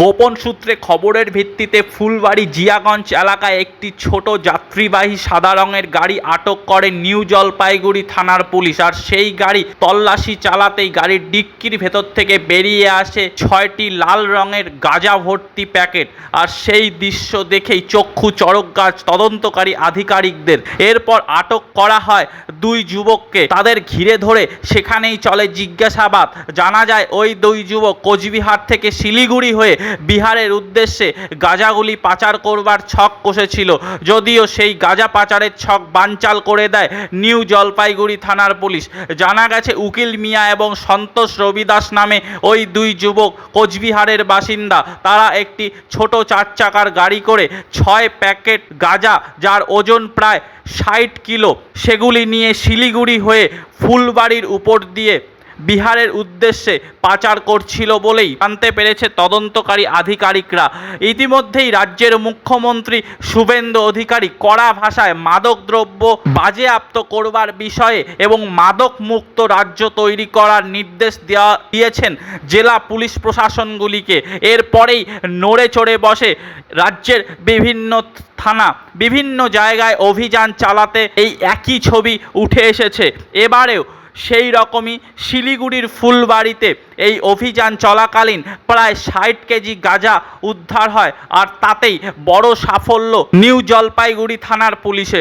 গোপন সূত্রে খবরের ভিত্তিতে ফুলবাড়ী জিয়াগঞ্জ এলাকায় একটি ছোট যাত্রীবাহী সাদা রঙের গাড়ি আটক করে নিউ জলপাইগুড়ি থানার পুলিশ। আর সেই গাড়ি তল্লাশি চালাতেই গাড়ির ডিক্কির ভেতর থেকে বেরিয়ে আসে 6টি লাল রঙের গাঁজা ভর্তি প্যাকেট। আর সেই দৃশ্য দেখেই চক্ষু চড়ক গাছ তদন্তকারী আধিকারিকদের। এরপর আটক করা হয় দুই যুবককে। তাদের ঘিরে ধরে সেখানেই চলে জিজ্ঞাসাবাদ। জানা যায় ওই দুই যুবক কোচবিহার থেকে শিলিগুড়ি হয়ে বিহারের উদ্দেশ্যে গাঁজাগুলি পাচার করবার ছক কষেছিল। যদিও সেই গাঁজা পাচারের ছক বানচাল করে দেয় নিউ জলপাইগুড়ি থানার পুলিশ। জানা গেছে উকিল মিয়া এবং সন্তোষ রবিদাস নামে ওই দুই যুবক কোচবিহারের বাসিন্দা। তারা একটি ছোট 4 চাকার গাড়ি করে 6 প্যাকেট গাঁজা, যার ওজন প্রায় 60 কিলো, সেগুলি নিয়ে শিলিগুড়ি হয়ে ফুলবাড়ির উপর দিয়ে বিহারের উদ্দেশ্যে পাচার করছিল বলেই জানতে পেরেছে তদন্তকারী আধিকারিকরা। ইতিমধ্যেই রাজ্যের মুখ্যমন্ত্রী শুভেন্দু অধিকারী কড়া ভাষায় মাদকদ্রব্য বাজেয়াপ্ত করবার বিষয়ে এবং মাদক মুক্ত রাজ্য তৈরি করার নির্দেশ দিয়েছেন জেলা পুলিশ প্রশাসনগুলিকে। এরপরেই নড়ে চড়ে বসে রাজ্যের বিভিন্ন থানা, বিভিন্ন জায়গায় অভিযান চালাতে এই একই ছবি উঠে এসেছে। এবারেও সেই রকমই শিলিগুড়ির ফুলবাড়িতে এই অভিযান চলাকালীন প্রায় 60 কেজি গাঁজা উদ্ধার হয়। আর তাতেই বড় সাফল্য নিউ জলপাইগুড়ি থানার পুলিশের।